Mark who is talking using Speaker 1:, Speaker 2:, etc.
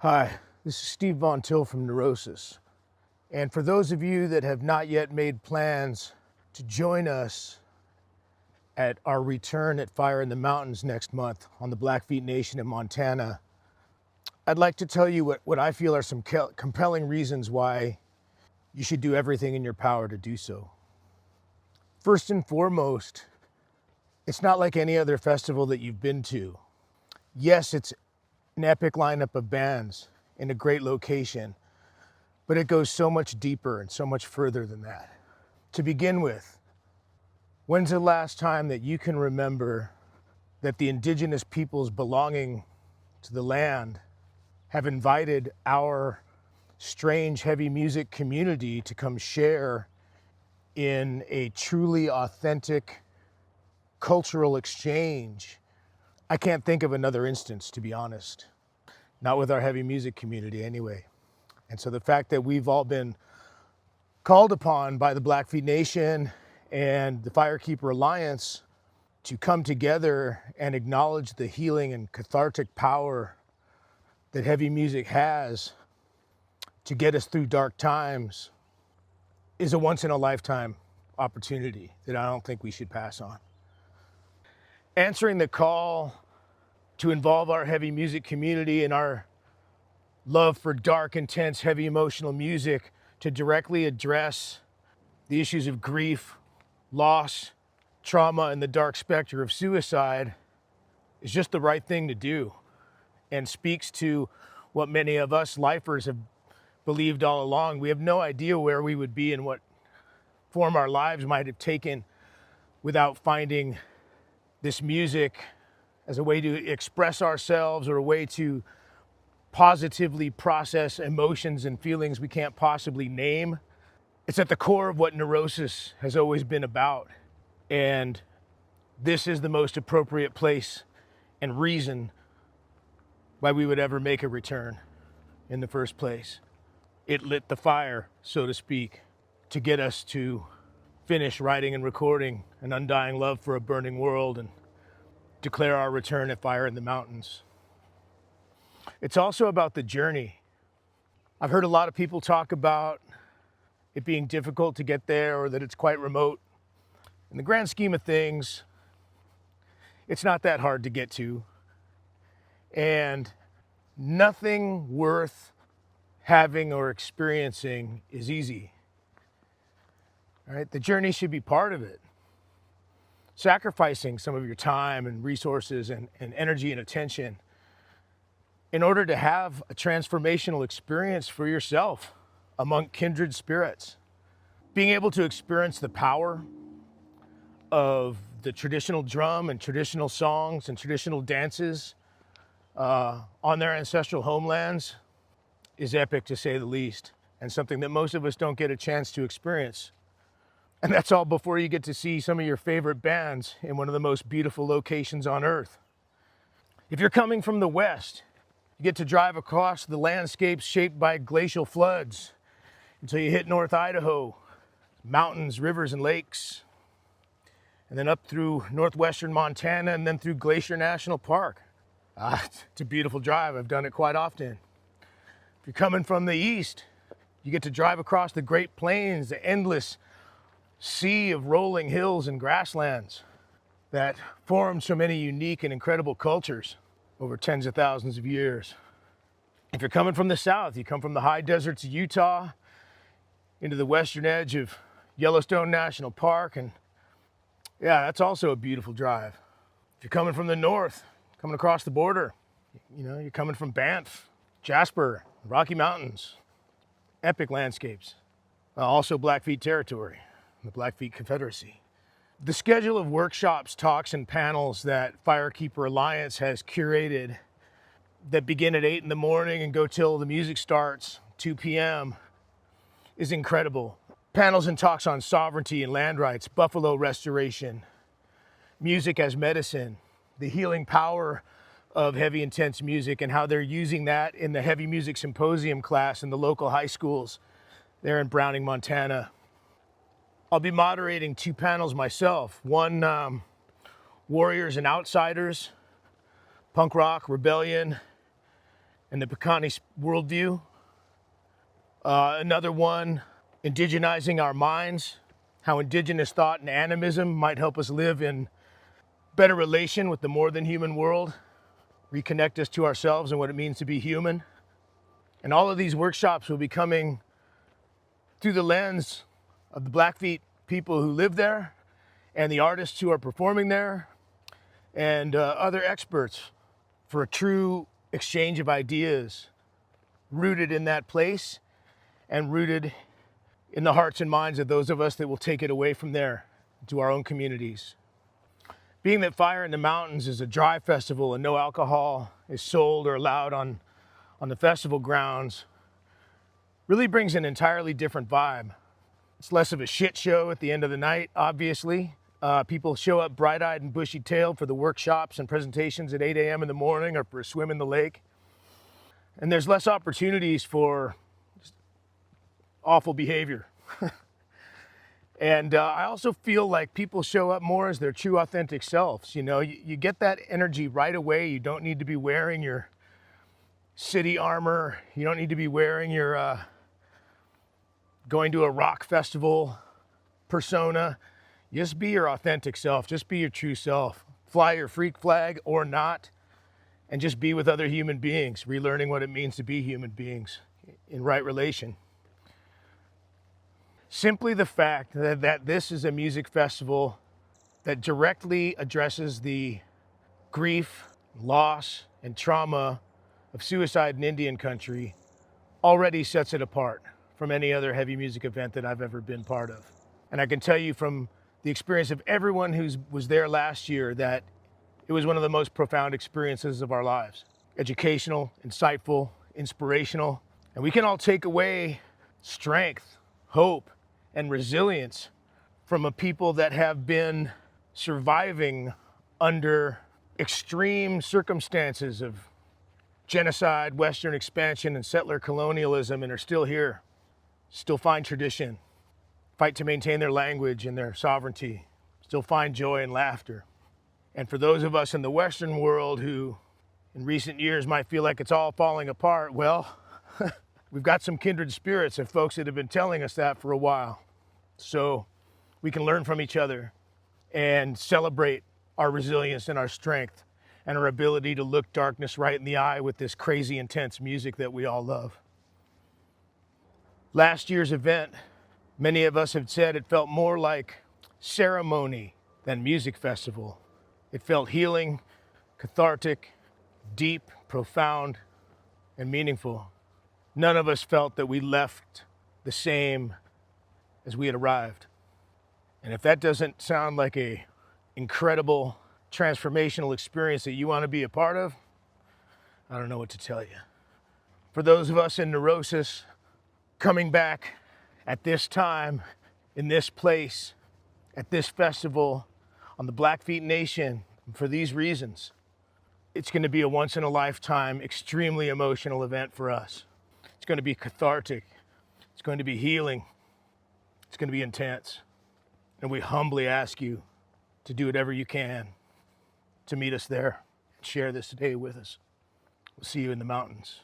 Speaker 1: Hi, this is Steve Von Till from Neurosis. And for those of you that have not yet made plans to join us at our return at Fire in the Mountains next month on the Blackfeet Nation in Montana, I'd like to tell you what I feel are some compelling reasons why you should do everything in your power to do so. First and foremost, it's not like any other festival that you've been to. Yes, it's an epic lineup of bands in a great location, but it goes so much deeper and so much further than that. To begin with, when's the last time that you can remember that the indigenous peoples belonging to the land have invited our strange heavy music community to come share in a truly authentic cultural exchange? I can't think of another instance, to be honest. Not with our heavy music community anyway. And so the fact that we've all been called upon by the Blackfeet Nation and the Firekeeper Alliance to come together and acknowledge the healing and cathartic power that heavy music has to get us through dark times is a once-in-a-lifetime opportunity that I don't think we should pass on. Answering the call to involve our heavy music community and our love for dark, intense, heavy emotional music to directly address the issues of grief, loss, trauma, and the dark specter of suicide is just the right thing to do, and speaks to what many of us lifers have believed all along. We have no idea where we would be and what form our lives might have taken without finding this music as a way to express ourselves or a way to positively process emotions and feelings we can't possibly name. It's at the core of what Neurosis has always been about. And this is the most appropriate place and reason why we would ever make a return in the first place. It lit the fire, so to speak, to get us to finish writing and recording an undying love for a burning world and declare our return at Fire in the Mountains. It's also about the journey. I've heard a lot of people talk about it being difficult to get there or that it's quite remote. In the grand scheme of things, it's not that hard to get to. And nothing worth having or experiencing is easy. All right? The journey should be part of it. Sacrificing some of your time and resources and energy and attention in order to have a transformational experience for yourself among kindred spirits. Being able to experience the power of the traditional drum and traditional songs and traditional dances on their ancestral homelands is epic, to say the least, and something that most of us don't get a chance to experience. And that's all before you get to see some of your favorite bands in one of the most beautiful locations on earth. If you're coming from the west, you get to drive across the landscapes shaped by glacial floods until you hit North Idaho, mountains, rivers, and lakes, and then up through northwestern Montana and then through Glacier National Park. It's a beautiful drive. I've done it quite often. If you're coming from the east, you get to drive across the Great Plains, the endless sea of rolling hills and grasslands that formed so many unique and incredible cultures over tens of thousands of years. If you're coming from the south, you come from the high deserts of Utah into the western edge of Yellowstone National Park, and yeah, that's also a beautiful drive. If you're coming from the north, coming across the border, you're coming from Banff, Jasper, Rocky Mountains, epic landscapes. Also Blackfeet territory, the Blackfeet Confederacy. The schedule of workshops, talks, and panels that Firekeeper Alliance has curated that begin at 8 in the morning and go till the music starts, 2 p.m., is incredible. Panels and talks on sovereignty and land rights, buffalo restoration, music as medicine, the healing power of heavy, intense music, and how they're using that in the heavy music symposium class in the local high schools there in Browning, Montana. I'll be moderating 2 panels myself. One, Warriors and Outsiders, Punk Rock, Rebellion, and the Pekani worldview. Another one, indigenizing our minds, how indigenous thought and animism might help us live in better relation with the more than human world, reconnect us to ourselves and what it means to be human. And all of these workshops will be coming through the lens of the Blackfeet people who live there and the artists who are performing there and other experts for a true exchange of ideas rooted in that place and rooted in the hearts and minds of those of us that will take it away from there to our own communities. Being that Fire in the Mountains is a dry festival and no alcohol is sold or allowed on the festival grounds, really brings an entirely different vibe. It's less of a shit show at the end of the night, obviously. People show up bright-eyed and bushy-tailed for the workshops and presentations at 8 a.m. in the morning or for a swim in the lake. And there's less opportunities for awful behavior. And I also feel like people show up more as their true authentic selves. You know, you get that energy right away. You don't need to be wearing your city armor. You don't need to be wearing your going to a rock festival persona. Just be your authentic self. Just be your true self. Fly your freak flag or not, and just be with other human beings, relearning what it means to be human beings in right relation. Simply the fact that this is a music festival that directly addresses the grief, loss, and trauma of suicide in Indian country already sets it apart from any other heavy music event that I've ever been part of. And I can tell you from the experience of everyone who was there last year that it was one of the most profound experiences of our lives. Educational, insightful, inspirational, and we can all take away strength, hope, and resilience from a people that have been surviving under extreme circumstances of genocide, Western expansion, and settler colonialism, and are still here, still find tradition, fight to maintain their language and their sovereignty, still find joy and laughter. And for those of us in the Western world who in recent years might feel like it's all falling apart, well, we've got some kindred spirits of folks that have been telling us that for a while. So we can learn from each other and celebrate our resilience and our strength and our ability to look darkness right in the eye with this crazy intense music that we all love. Last year's event, many of us have said it felt more like ceremony than music festival. It felt healing, cathartic, deep, profound, and meaningful. None of us felt that we left the same as we had arrived. And if that doesn't sound like an incredible transformational experience that you want to be a part of, I don't know what to tell you. For those of us in Neurosis, coming back at this time, in this place, at this festival, on the Blackfeet Nation, for these reasons, it's going to be a once-in-a-lifetime, extremely emotional event for us. It's going to be cathartic. It's going to be healing. It's going to be intense. And we humbly ask you to do whatever you can to meet us there and share this day with us. We'll see you in the mountains.